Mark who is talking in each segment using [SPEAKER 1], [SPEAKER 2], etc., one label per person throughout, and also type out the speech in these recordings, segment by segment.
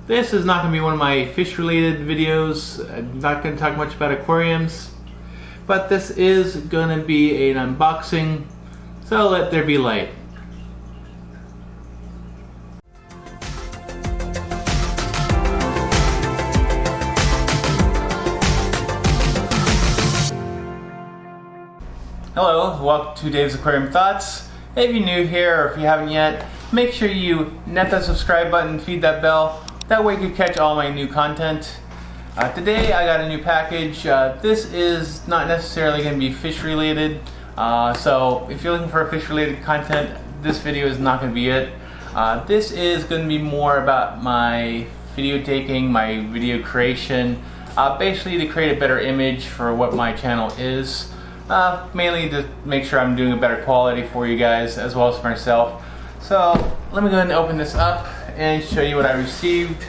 [SPEAKER 1] This is not going to be one of my fish related videos. I'm not going to talk much about aquariums, but this is going to be an unboxing, so let there be light. Hello, welcome to Dave's Aquarium Thoughts. If you're new here or if you haven't yet, make sure you hit that subscribe button, feed that bell. That way you can catch all my new content. Today I got a new package. This is not necessarily going to be fish related. So if you're looking for fish related content, this video is not going to be it. This is going to be more about my video taking, my video creation. Basically to create a better image for what my channel is. Mainly to make sure I'm doing a better quality for you guys as well as for myself. So let me go ahead and open this up and show you what I received.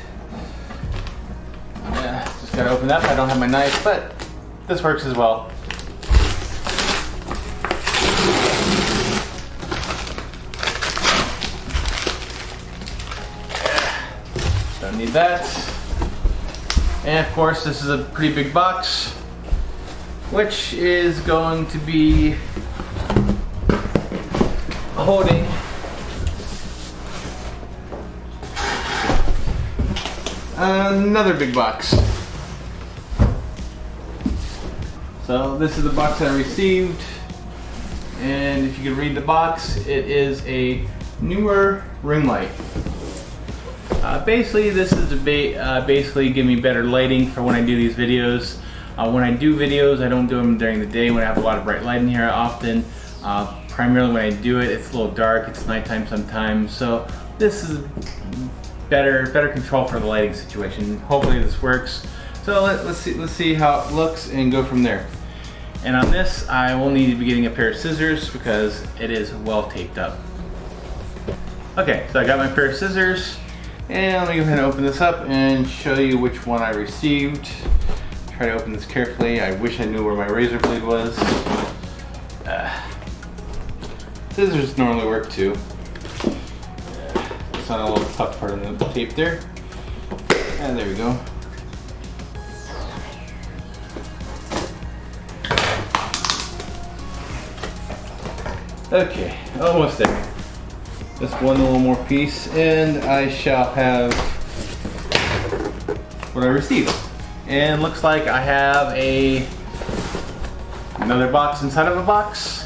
[SPEAKER 1] Just gotta open that. I don't have my knife, but this works as well. Don't need that. And of course, this is a pretty big box, which is going to be holding another big box. So this is the box I received, and if you can read the box, it is a Neewer ring light. Basically, this is basically give me better lighting for when I do these videos. When I do videos, I don't do them during the day when I have a lot of bright light in here often. Primarily when I do it, it's a little dark, it's nighttime sometimes. So this is better control for the lighting situation. Hopefully this works. So let's see how it looks and go from there. And on this, I will need to be getting a pair of scissors because it is well taped up. Okay, so I got my pair of scissors, and let me go ahead and open this up and show you which one I received. Try to open this carefully. I wish I knew where my razor blade was. Scissors normally work too. It's not a little tough part of the tape there. And there we go. Okay, almost there. Just one little more piece and I shall have what I received. And looks like I have another box inside of a box.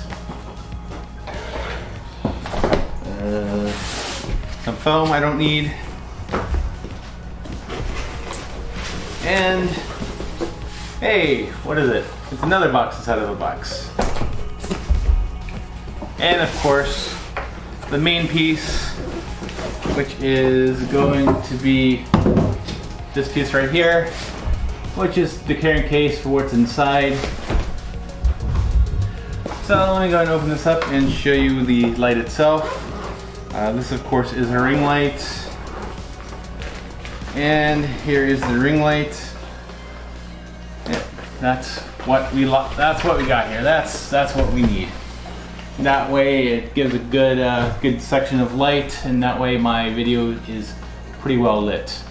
[SPEAKER 1] Some foam I don't need. And hey, what is it? It's another box inside of a box. And of course, the main piece, which is going to be this piece right here, which is the carrying case for what's inside. So let me go ahead and open this up and show you the light itself. This of course is a ring light. And here is the ring light. Yeah, that's what we got here. That's what we need. That way it gives a good section of light, and that way my video is pretty well lit.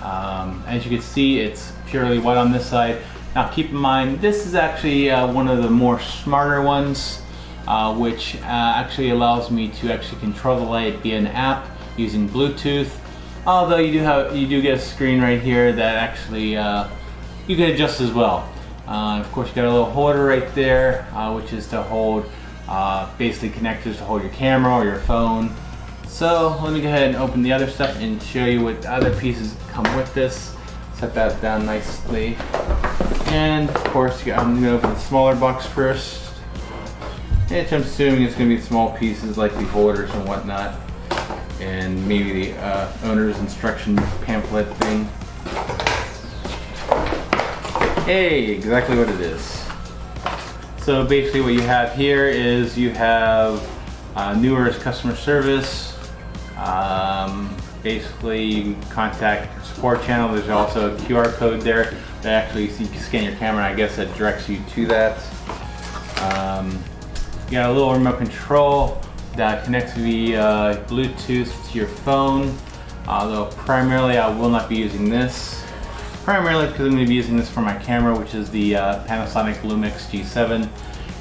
[SPEAKER 1] As you can see, it's purely white on this side. Now keep in mind, this is actually one of the more smarter ones, which actually allows me to actually control the light via an app using Bluetooth. Although you do get a screen right here that actually you can adjust as well. Of course, you got a little holder right there, which is to hold basically connectors to hold your camera or your phone. So let me go ahead and open the other stuff and show you what other pieces come with this. Set that down nicely. And of course, I'm going to open the smaller box first. Which I'm assuming it's going to be small pieces like the holders and whatnot. And maybe the owner's instruction pamphlet thing. Hey, exactly what it is. So basically what you have here is you have Neewer's customer service. Basically you can contact the support channel. There's also a QR code there that actually you can scan your camera, and I guess that directs you to that. You got a little remote control that connects via Bluetooth to your phone. Although primarily I will not be using this. Primarily because I'm going to be using this for my camera, which is the Panasonic Lumix G7.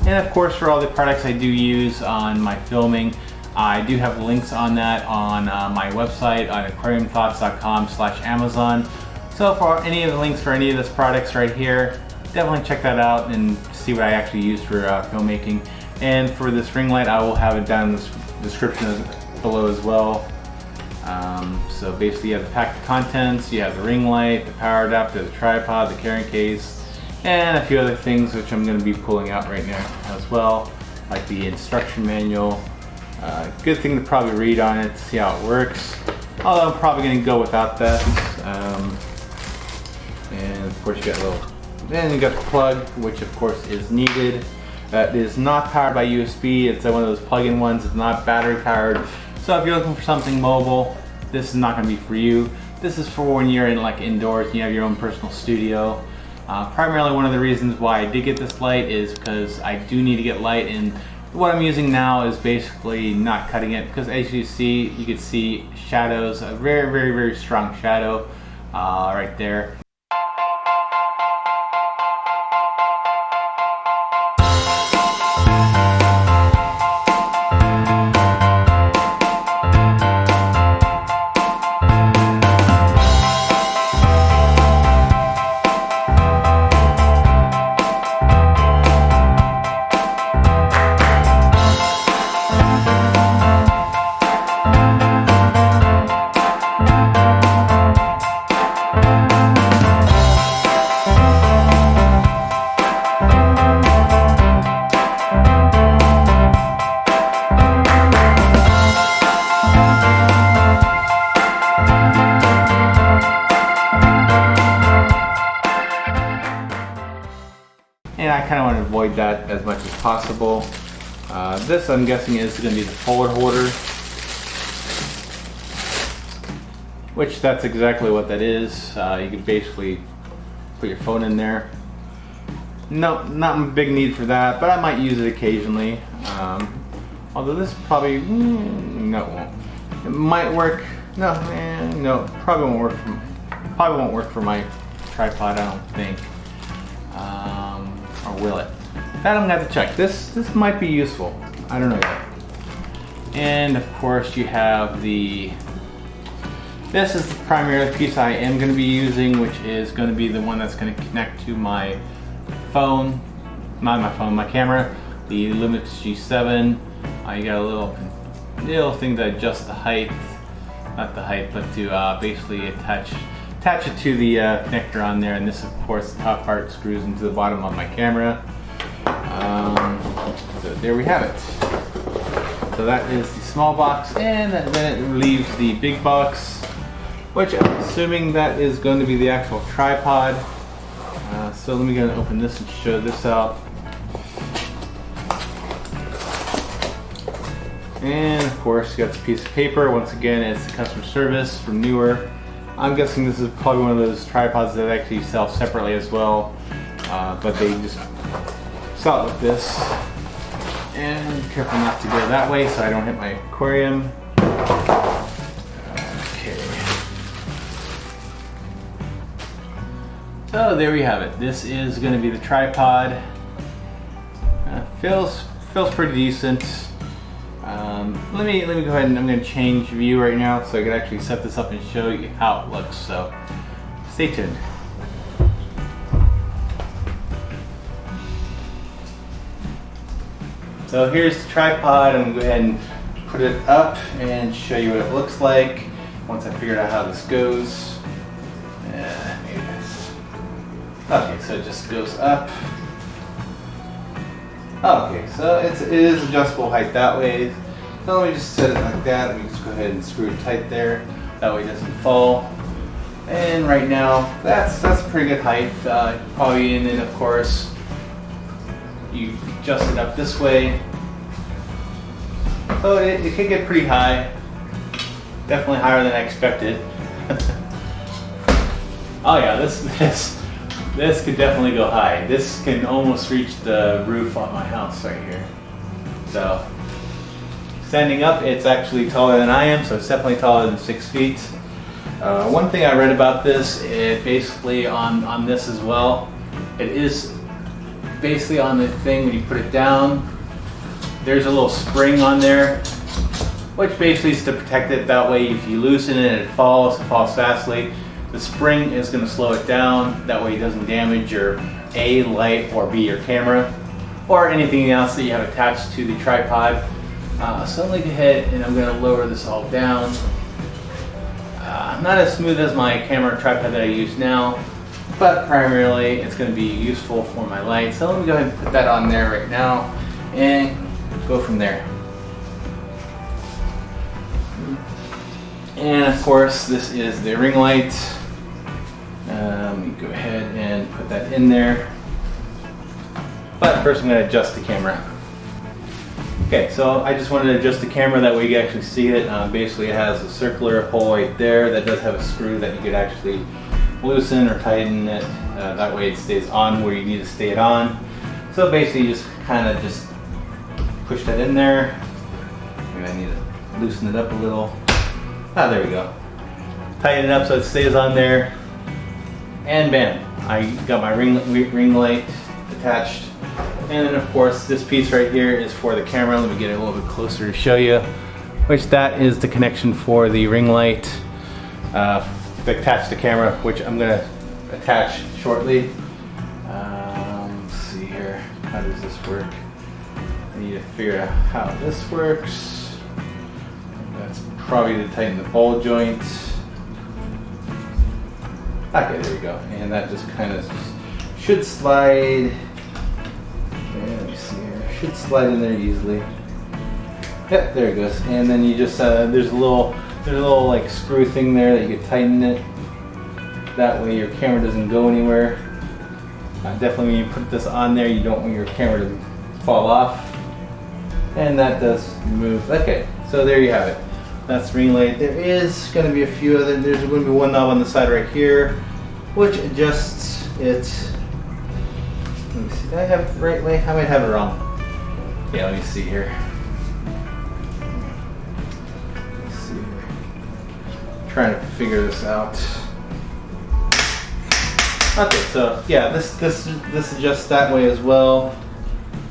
[SPEAKER 1] And of course for all the products I do use on my filming, I do have links on that on my website on aquariumthoughts.com/Amazon. So for any of the links for any of these products right here, definitely check that out and see what I actually use for filmmaking. And for this ring light, I will have it down in the description below as well. So basically you have the pack of contents, you have the ring light, the power adapter, the tripod, the carrying case, and a few other things which I'm going to be pulling out right now as well, like the instruction manual. Good thing to probably read on it to see how it works, although I'm probably going to go without that. And of course you got a little, then you got the plug, which of course is needed. That is not powered by USB, it's one of those plug-in ones, it's not battery powered. So if you're looking for something mobile, this is not going to be for you. This is for when you're in like indoors and you have your own personal studio. Primarily one of the reasons why I did get this light is because I do need to get light, and what I'm using now is basically not cutting it, because as you see, you can see shadows, a very, very, very strong shadow right there. And I kind of want to avoid that as much as possible. This, I'm guessing, is going to be the forward holder, which that's exactly what that is. You can basically put your phone in there. No, not a big need for that, but I might use it occasionally. Although this probably, no, it won't. It might work. No, no, probably won't work. Probably won't work for my tripod, I don't think. Or will it? That I'm gonna have to check. This might be useful. I don't know yet. And of course you have this is the primary piece I am going to be using, which is going to be the one that's going to connect to my phone, not my phone, my camera, the Lumix G7. You got a little thing to adjust the height, not the height, but to basically attach it to the connector on there, and this, of course, the top part screws into the bottom of my camera. So there we have it. So that is the small box, and then it leaves the big box, which I'm assuming that is going to be the actual tripod. So let me go and open this and show this out. And of course, you got this piece of paper. Once again, it's customer service from Neewer. I'm guessing this is probably one of those tripods that actually sell separately as well, but they just sell it like this. And careful not to go that way so I don't hit my aquarium. Okay. So there we have it. This is going to be the tripod. Feels pretty decent. Let me go ahead and I'm going to change view right now so I can actually set this up and show you how it looks. So stay tuned. So here's the tripod. I'm going to go ahead and put it up and show you what it looks like once I figured out how this goes. Maybe this. Okay, so it just goes up. Okay, so it is adjustable height that way. So let me just set it like that. Let me just go ahead and screw it tight there. That way it doesn't fall. And right now, that's a pretty good height. Probably, and then of course, you adjust it up this way. So it can get pretty high. Definitely higher than I expected. Oh yeah, this could definitely go high. This can almost reach the roof on my house right here. So standing up, it's actually taller than I am, so it's definitely taller than 6 feet. One thing I read about this, it basically on this as well, it is basically on the thing when you put it down, there's a little spring on there, which basically is to protect it. That way if you loosen it and it falls fastly, the spring is going to slow it down. That way it doesn't damage your A, light, or B, your camera, or anything else that you have attached to the tripod. So I'm going to go ahead and I'm going to lower this all down. Not as smooth as my camera tripod that I use now, but primarily it's going to be useful for my light. So let me go ahead and put that on there right now and go from there. And of course this is the ring light. Let me go ahead and put that in there. But first I'm going to adjust the camera. Okay, so I just wanted to adjust the camera, that way you can actually see it. Basically it has a circular hole right there that does have a screw that you could actually loosen or tighten it. That way it stays on where you need to stay it on. So basically you just kind of just push that in there. Maybe I need to loosen it up a little. There we go. Tighten it up so it stays on there. And bam, I got my ring light attached. And then of course this piece right here is for the camera. Let me get it a little bit closer to show you. Which that is the connection for the ring light to attach the camera, which I'm going to attach shortly. Let's see here, how does this work? I need to figure out how this works. That's probably to tighten the ball joint. Okay, there we go. And that just kind of should slide. Let me see here. Should slide in there easily. Yep, there it goes. And then you just there's a little like screw thing there that you can tighten it. That way your camera doesn't go anywhere. Definitely when you put this on there, you don't want your camera to fall off. And that does move. Okay, so there you have it. That's ring light. There is going to be a few other. There's going to be one knob on the side right here, which adjusts it. Let me see. Did I have it the right way? I might have it wrong. Yeah, let me see here. Let's see here. I'm trying to figure this out. Okay, so yeah, this adjusts that way as well.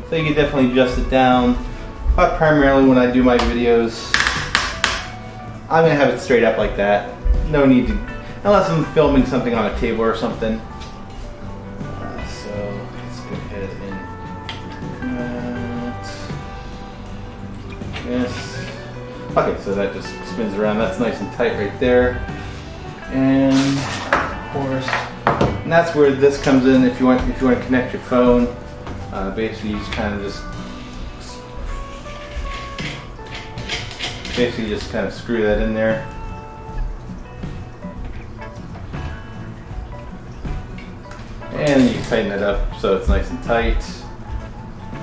[SPEAKER 1] So you can definitely adjust it down. But primarily when I do my videos, I'm gonna have it straight up like that. No need to, unless I'm filming something on a table or something. So let's go ahead and yes. Okay, so that just spins around. That's nice and tight right there. And of course, and that's where this comes in. If you want to connect your phone, basically you just kind of screw that in there. And you tighten it up so it's nice and tight.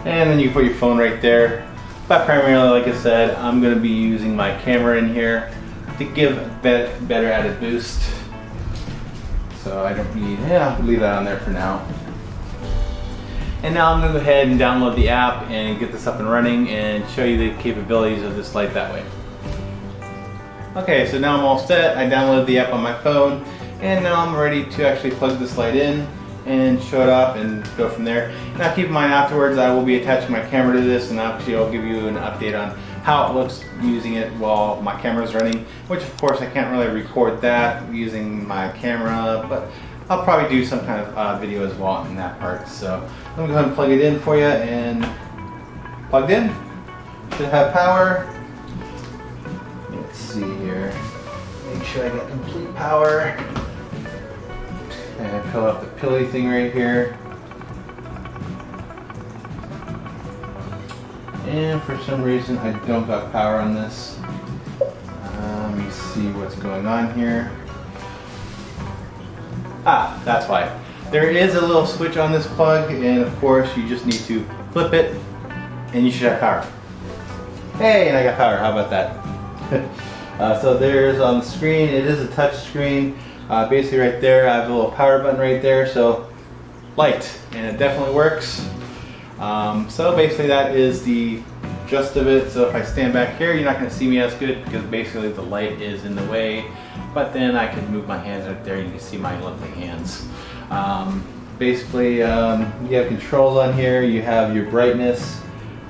[SPEAKER 1] And then you put your phone right there. But primarily, like I said, I'm going to be using my camera in here to give a better added boost. So I don't need, I'll leave that on there for now. And now I'm going to go ahead and download the app and get this up and running and show you the capabilities of this light that way. Okay, so now I'm all set. I downloaded the app on my phone and now I'm ready to actually plug this light in and show it off and go from there. Now keep in mind, afterwards I will be attaching my camera to this, and actually I'll give you an update on how it looks using it while my camera is running, which of course I can't really record that using my camera, but I'll probably do some kind of video as well in that part. So let me go ahead and plug it in for you. And plugged in, should have power. Let's see here, make sure I get complete power. And I pull out the pilly thing right here. And for some reason I don't got power on this. Let me see what's going on here. Ah, that's why. There is a little switch on this plug, and of course you just need to flip it and you should have power. Hey, and I got power, how about that? So there's on the screen, it is a touch screen. Basically right there, I have a little power button right there, so light, and it definitely works. So basically that is the gist of it. So if I stand back here, you're not going to see me as good because basically the light is in the way. But then I can move my hands right there and you can see my lovely hands. Basically, you have controls on here. You have your brightness.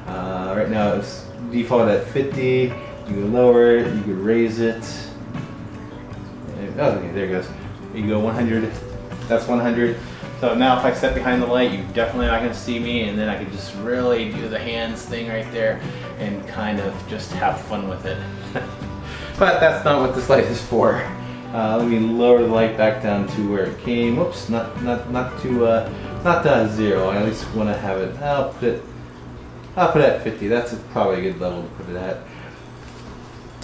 [SPEAKER 1] Right now it's default at 50. You can lower it, you can raise it. Oh, okay, there it goes. You go 100, that's 100. So now if I step behind the light, you're definitely not going to see me, and then I can just really do the hands thing right there and kind of just have fun with it. But that's not what this light is for. Let me lower the light back down to where it came. Whoops, not to 0. I at least want to have it. I'll put it at 50. That's probably a good level to put it at.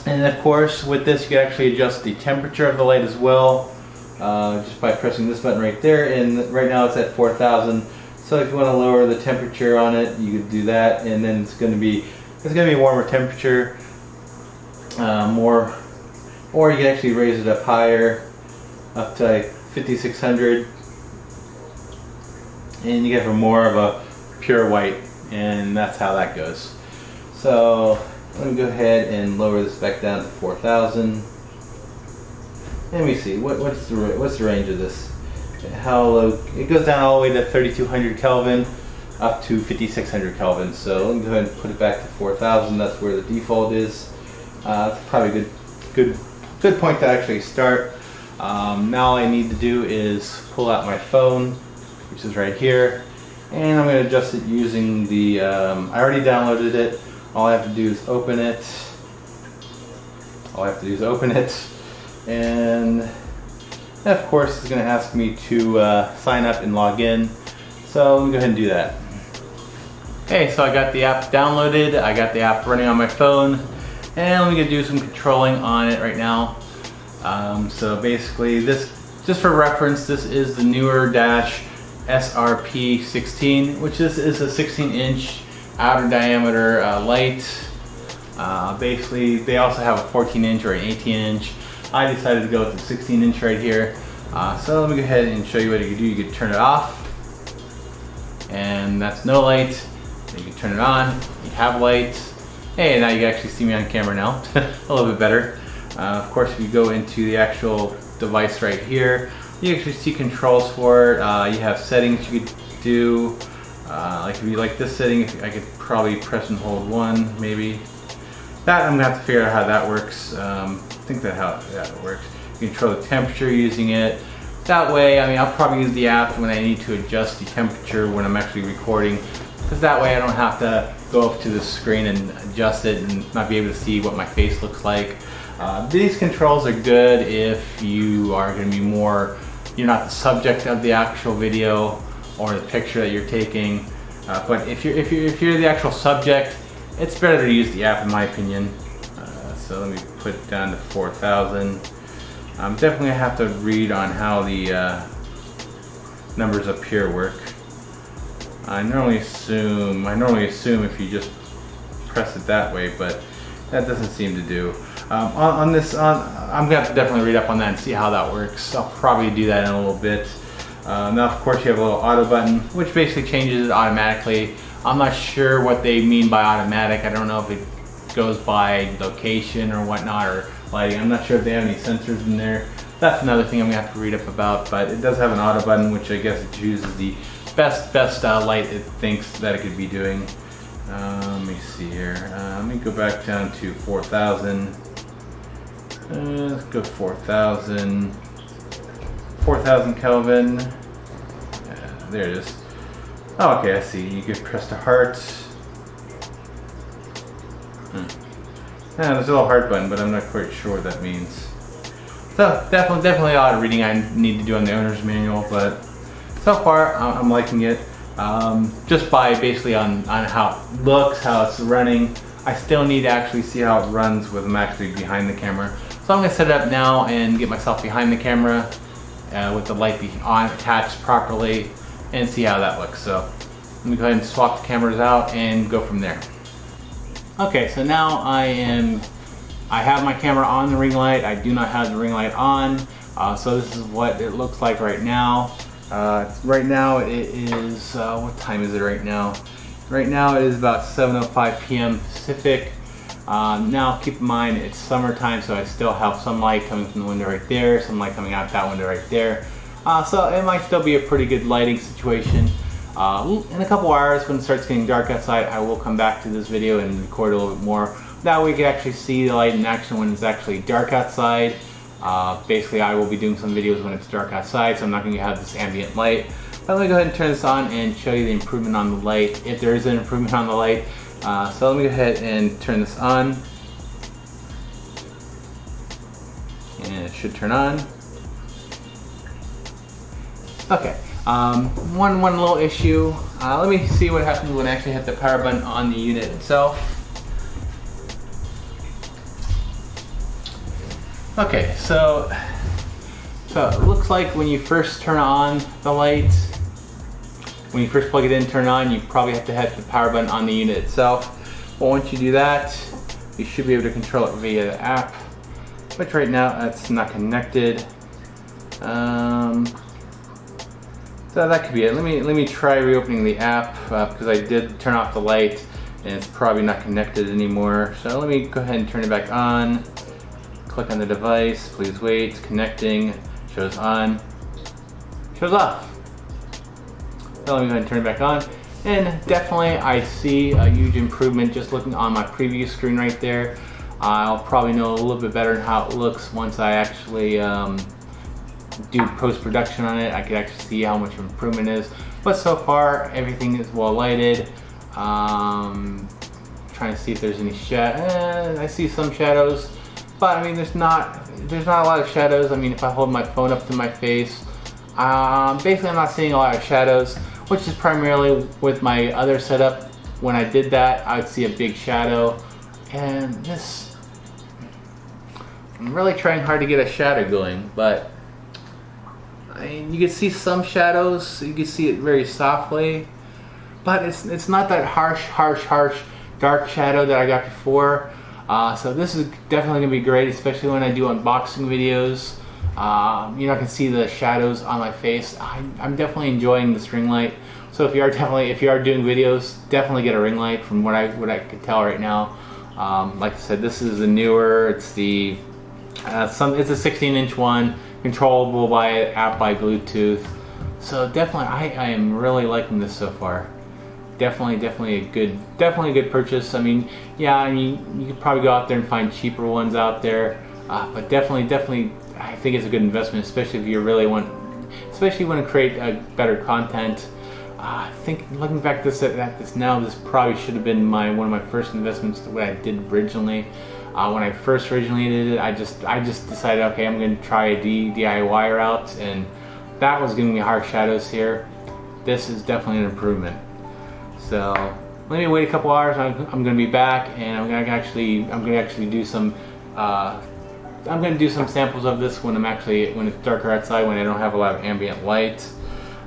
[SPEAKER 1] And of course, with this, you can actually adjust the temperature of the light as well. Just by pressing this button right there, and right now it's at 4,000. So if you want to lower the temperature on it, you could do that, and then it's going to be warmer temperature, or you can actually raise it up higher, up to like 5,600, and you get for more of a pure white, and that's how that goes. So let me go ahead and lower this back down to 4,000. Let me see, what's the range of this? How low? It goes down all the way to 3,200 Kelvin up to 5,600 Kelvin. So let me go ahead and put it back to 4,000. That's where the default is. It's probably a good point to actually start. Now all I need to do is pull out my phone, which is right here, and I'm going to adjust it using the. I already downloaded it. All I have to do is open it. And of course it's going to ask me to sign up and log in, so let me go ahead and do that. Okay, so I got the app downloaded, I got the app running on my phone, and let me go do some controlling on it right now. So basically this, just for reference, this is the Neewer SRP16, which is a 16-inch outer diameter light. Basically they also have a 14-inch or an 18-inch. I decided to go with the 16-inch right here. So let me go ahead and show you what you can do. You can turn it off, and that's no light. You can turn it on, you have light. Hey, now you can actually see me on camera now, a little bit better. Of course, if you go into the actual device right here, you actually see controls for it. You have settings you could do. Like if you like this setting, I could probably press and hold 1, maybe. That I'm gonna have to figure out how that works. I think that's how that works. You control the temperature using it. That way, I mean, I'll probably use the app when I need to adjust the temperature when I'm actually recording, because that way I don't have to go up to the screen and adjust it and not be able to see what my face looks like. These controls are good if you are going to be more, you're not the subject of the actual video or the picture that you're taking. But if you're the actual subject, it's better to use the app in my opinion. So let me put it down to 4,000. I'm definitely gonna have to read on how the numbers up here work. I normally assume if you just press it that way, but that doesn't seem to do. I'm gonna have to definitely read up on that and see how that works. I'll probably do that in a little bit. Now of course you have a little auto button, which basically changes it automatically. I'm not sure what they mean by automatic. I don't know if it goes by location or whatnot, or lighting. I'm not sure if they have any sensors in there. That's another thing I'm gonna have to read up about, but it does have an auto button, which I guess it chooses the best light it thinks that it could be doing. Let me see here. Let me go back down to 4,000. Let's go 4,000. 4,000 Kelvin. There it is. Oh, okay, I see. You can press the heart. Yeah, there's a little heart button, but I'm not quite sure what that means. So definitely a lot of reading I need to do on the owner's manual, but so far I'm liking it. Just by basically on how it looks, how it's running. I still need to actually see how it runs with them actually behind the camera. So I'm gonna set it up now and get myself behind the camera with the light being on, attached properly, and see how that looks. So let me go ahead and swap the cameras out and go from there. Okay, so now I have my camera on the ring light. I do not have the ring light on. So this is what it looks like right now. Right now it is, what time is it right now? Right now it is about 7:05 p.m. Pacific. Now keep in mind it's summertime, so I still have some light coming from the window right there, some light coming out that window right there. So it might still be a pretty good lighting situation. In a couple hours when it starts getting dark outside, I will come back to this video and record a little bit more. That way you can actually see the light in action when it's actually dark outside. Basically I will be doing some videos when it's dark outside, so I'm not going to have this ambient light. But let me go ahead and turn this on and show you the improvement on the light, if there is an improvement on the light. So let me go ahead and turn this on. And it should turn on. Okay, one little issue. Let me see what happens when I actually hit the power button on the unit itself. Okay, so it looks like when you first turn on the light, when you first plug it in, turn it on, you probably have to hit the power button on the unit itself. But once you do that, you should be able to control it via the app, which right now that's not connected. So that could be it. Let me try reopening the app because I did turn off the light and it's probably not connected anymore. So let me go ahead and turn it back on. Click on the device, please wait, connecting, shows on, shows off. So let me go ahead and turn it back on. And definitely I see a huge improvement just looking on my preview screen right there. I'll probably know a little bit better how it looks once I actually do post-production on it. I could actually see how much improvement is. But so far everything is well lighted. Trying to see if there's any shadows. I see some shadows. But I mean, there's not a lot of shadows. I mean, if I hold my phone up to my face, basically I'm not seeing a lot of shadows, which is primarily with my other setup. When I did that, I would see a big shadow, and this, I'm really trying hard to get a shadow going, but I mean, you can see some shadows. You can see it very softly, but it's not that harsh dark shadow that I got before. So this is definitely going to be great, especially when I do unboxing videos. You're not going to see the shadows on my face. I'm definitely enjoying this ring light. So if you are doing videos, definitely get a ring light from what I could tell right now. Like I said, this is a Neewer. It's the it's a 16-inch one, controllable by app by Bluetooth. So definitely, I am really liking this so far. Definitely a good purchase. I mean, yeah, I mean, you could probably go out there and find cheaper ones out there, but definitely, I think it's a good investment, especially if you really want to create better content. I think looking back at this now, this probably should have been one of my first investments. The way I did originally, when I first originally did it, I just decided, okay, I'm going to try a DIY route, and that was giving me harsh shadows here. This is definitely an improvement. So let me wait a couple hours. I'm going to be back, and I'm going to actually do some. I'm going to do some samples of this when it's darker outside, when I don't have a lot of ambient light.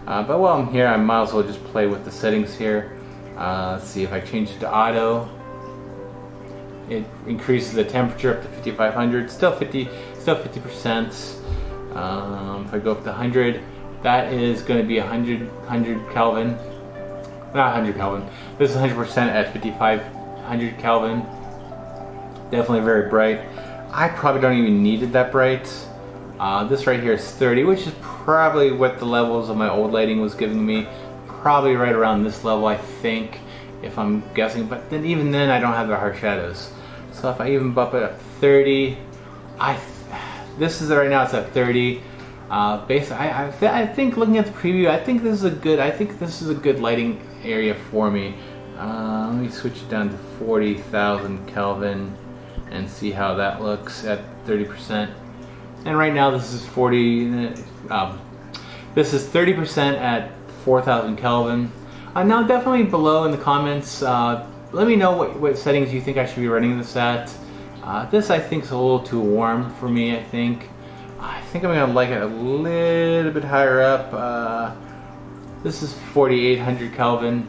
[SPEAKER 1] But while I'm here, I might as well just play with the settings here. Let's see, if I change it to auto, it increases the temperature up to 5,500. Still 50%. If I go up to 100, that is going to be 100 Kelvin. Not 100 Kelvin. This is 100% at 5,500 Kelvin. Definitely very bright. I probably don't even need it that bright. This right here is 30, which is probably what the levels of my old lighting was giving me. Probably right around this level, I think, if I'm guessing. But then even then, I don't have the harsh shadows. So if I even bump it up to 30, this is right now. It's at 30. Basically, I think looking at the preview, I think this is a good lighting area for me. Let me switch it down to 40,000 Kelvin and see how that looks at 30%. And right now this is 30% at 4,000 Kelvin. Now definitely below in the comments, let me know what settings you think I should be running this at. This I think is a little too warm for me. I think I'm gonna like it a little bit higher up. This is 4,800 Kelvin.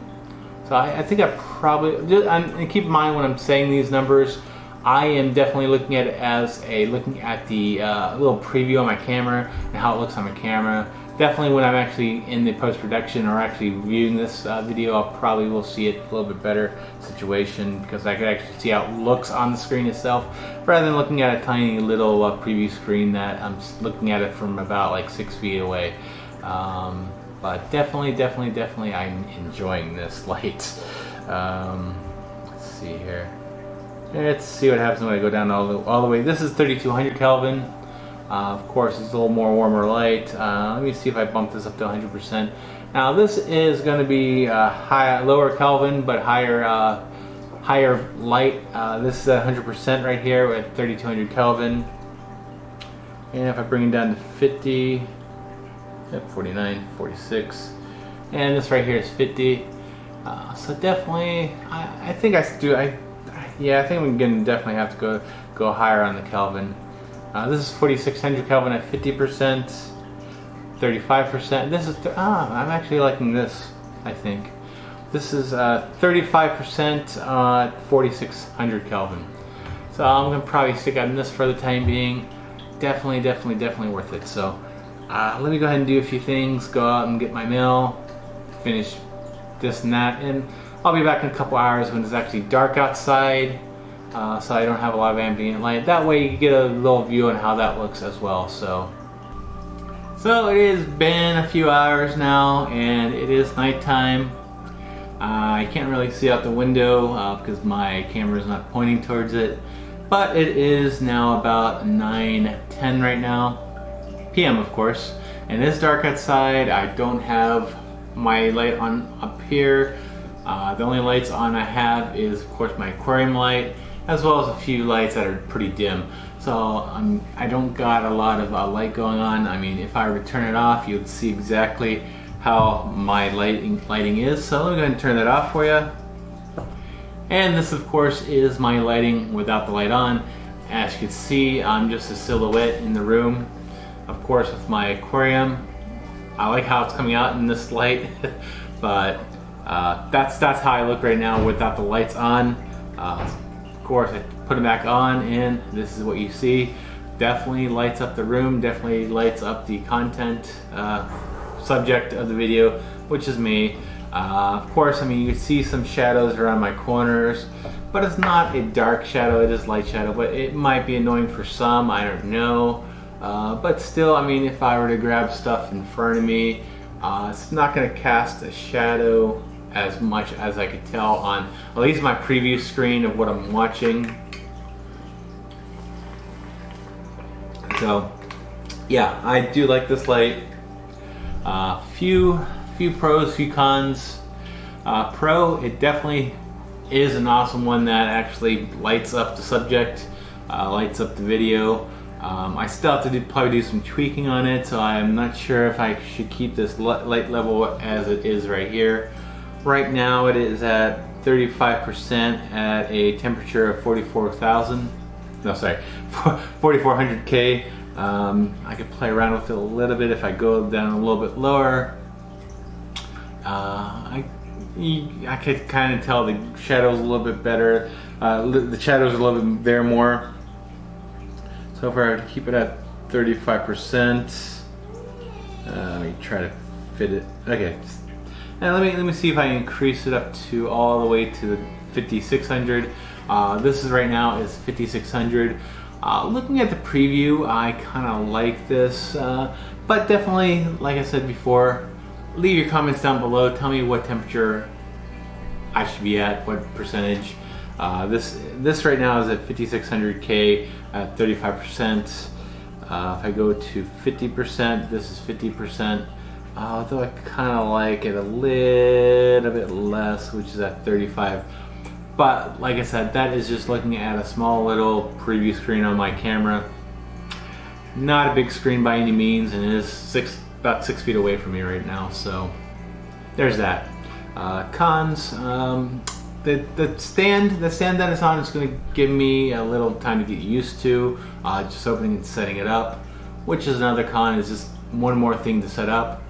[SPEAKER 1] So I think I probably, and keep in mind when I'm saying these numbers, I am definitely looking at it as looking at the little preview on my camera and how it looks on my camera. definitely when I'm actually in the post-production or actually reviewing this video, I'll probably will see it a little bit better situation, because I can actually see how it looks on the screen itself rather than looking at a tiny little preview screen that I'm looking at it from about like 6 feet away. But definitely I'm enjoying this light. Let's see here. Let's see what happens when I go down all the way. This is 3200 Kelvin. Of course, it's a little more warmer light. Let me see if I bump this up to 100%. Now this is going to be lower Kelvin, but higher light. This is at 100% right here at 3200 Kelvin. And if I bring it down to 50, 49, 46, and this right here is 50. So definitely, I think I do. Yeah, I think we're gonna definitely have to go higher on the Kelvin. This is 4600 Kelvin at 50%, 35%. This is I'm actually liking this. I think this is 35% at 4600 Kelvin. So I'm gonna probably stick on this for the time being. Definitely worth it. So let me go ahead and do a few things. Go out and get my mail, finish this and that, and I'll be back in a couple hours when it's actually dark outside, so I don't have a lot of ambient light. That way you get a little view on how that looks as well. So it has been a few hours now, and it is nighttime. I can't really see out the window because my camera is not pointing towards it, but it is now about 9:10 right now, PM of course, and it's dark outside. I don't have my light on up here. The only lights on I have is of course my aquarium light, as well as a few lights that are pretty dim. So I don't got a lot of light going on. I mean, if I were to turn it off, you'd see exactly how my lighting is. So let me go ahead and turn that off for you. And this of course is my lighting without the light on. As you can see, I'm just a silhouette in the room. Of course with my aquarium, I like how it's coming out in this light, but that's how I look right now without the lights on. Of course, I put it back on, and this is what you see. Definitely lights up the room. Definitely lights up the content subject of the video, which is me. Of course, I mean, you can see some shadows around my corners, but it's not a dark shadow. It is light shadow, but it might be annoying for some. I don't know. But still, I mean, if I were to grab stuff in front of me, it's not going to cast a shadow as much as I could tell on at least my preview screen of what I'm watching. So yeah, I do like this light. Few pros, few cons. Pro, it definitely is an awesome one that actually lights up the subject, lights up the video. I still have to probably do some tweaking on it, so I'm not sure if I should keep this light level as it is right here. Right now it is at 35% at a temperature of 44,000. No, sorry, 4400 K. I could play around with it a little bit if I go down a little bit lower. I could kind of tell the shadows a little bit better. The shadows are a little bit there more. So if I were to keep it at 35%, let me try to fit it. Okay, and let me see if I increase it up to all the way to the 5600. This is right now is 5600. Looking at the preview, I kind of like this, but definitely, like I said before, leave your comments down below. Tell me what temperature I should be at, what percentage. This right now is at 5600K at 35%. If I go to 50%, this is 50%. Although I kind of like it a little bit less, which is at 35. But like I said, that is just looking at a small little preview screen on my camera. Not a big screen by any means, and it is about 6 feet away from me right now. So there's that. Cons. The stand that it's on is going to give me a little time to get used to, just opening and setting it up, which is another con, is just one more thing to set up.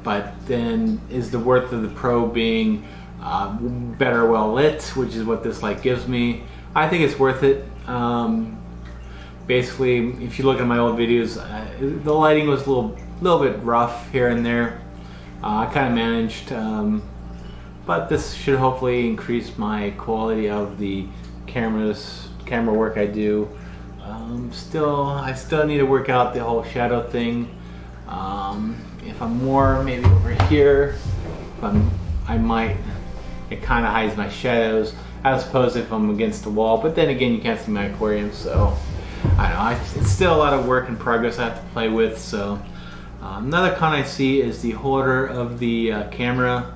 [SPEAKER 1] But then is the worth of the Pro being better well lit, which is what this light gives me. I think it's worth it. Basically, if you look at my old videos, the lighting was a little a little bit rough here and there. I kind of managed, but this should hopefully increase my quality of the camera work I do. I still need to work out the whole shadow thing. If I'm more maybe over here, it kind of hides my shadows as opposed to if I'm against the wall, but then again you can't see my aquarium, so I don't know, it's still a lot of work in progress I have to play with. So another con I see is the holder of the camera.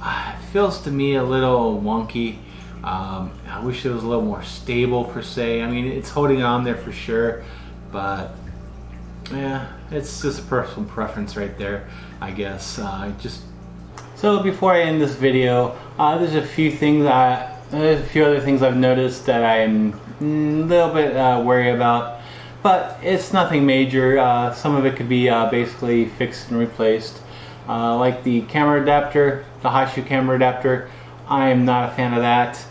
[SPEAKER 1] It feels to me a little wonky. I wish it was a little more stable per se. I mean, it's holding on there for sure, but yeah, it's just a personal preference right there, I guess. So before I end this video, there's a few other things I've noticed that I'm a little bit wary about, but it's nothing major. Some of it could be basically fixed and replaced, like the camera adapter, the hot shoe camera adapter. I am not a fan of that.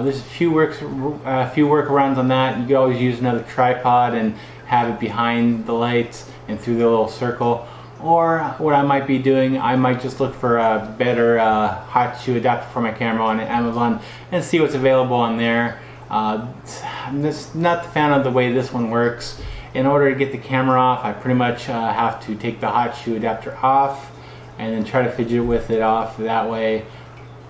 [SPEAKER 1] There's a few workarounds on that. You can always use another tripod and have it behind the lights and through the little circle. Or what I might be doing, I might just look for a better hot shoe adapter for my camera on Amazon and see what's available on there. I'm just not the fan of the way this one works. In order to get the camera off, I pretty much have to take the hot shoe adapter off and then try to fidget with it off that way.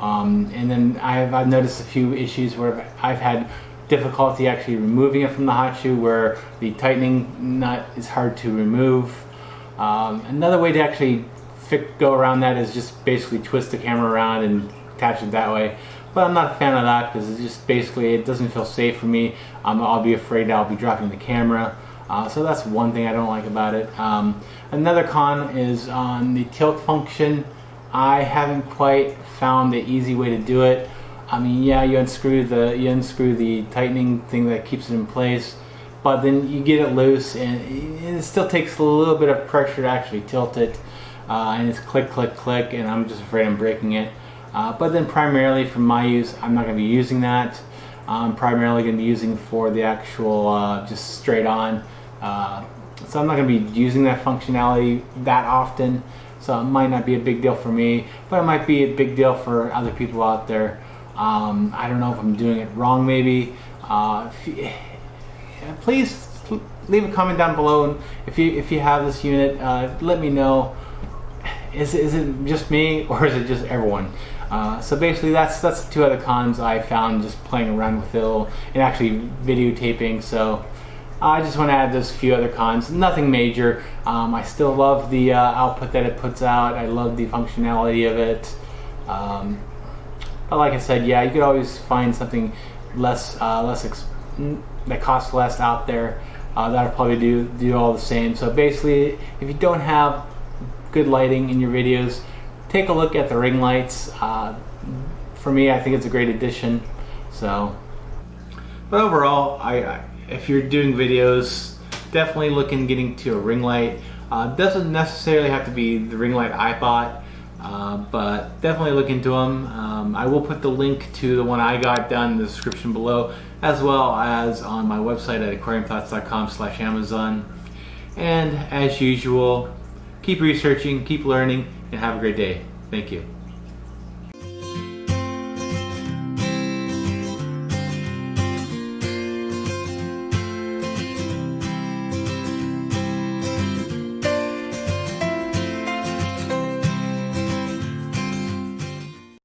[SPEAKER 1] And then I've noticed a few issues where I've had difficulty actually removing it from the hot shoe, where the tightening nut is hard to remove. Another way to actually go around that is just basically twist the camera around and attach it that way. But I'm not a fan of that because it's just basically, it doesn't feel safe for me. I'll be afraid I'll be dropping the camera. So that's one thing I don't like about it. Another con is on the tilt function. I haven't quite found the easy way to do it. I mean, yeah, you unscrew the tightening thing that keeps it in place, but then you get it loose and it still takes a little bit of pressure to actually tilt it, and it's click, click, click, and I'm just afraid I'm breaking it. But then primarily for my use, I'm not going to be using that. I'm primarily going to be using for the actual just straight on. So I'm not going to be using that functionality that often. So it might not be a big deal for me, but it might be a big deal for other people out there. I don't know if I'm doing it wrong maybe. Please leave a comment down below, and if you have this unit, let me know. Is it just me or is it just everyone? So basically that's the two other cons I found just playing around with it and actually videotaping. So I just want to add those few other cons. Nothing major. I still love the output that it puts out. I love the functionality of it. But like I said, yeah, you could always find something that costs less out there. That'll probably do all the same. So basically, if you don't have good lighting in your videos, take a look at the ring lights. For me, I think it's a great addition. So, but overall, if you're doing videos, definitely look in getting to a ring light. Doesn't necessarily have to be the ring light I bought, but definitely look into them. I will put the link to the one I got done in the description below, as well as on my website at aquariumthoughts.com/Amazon. And as usual, keep researching, keep learning, and have a great day. Thank you.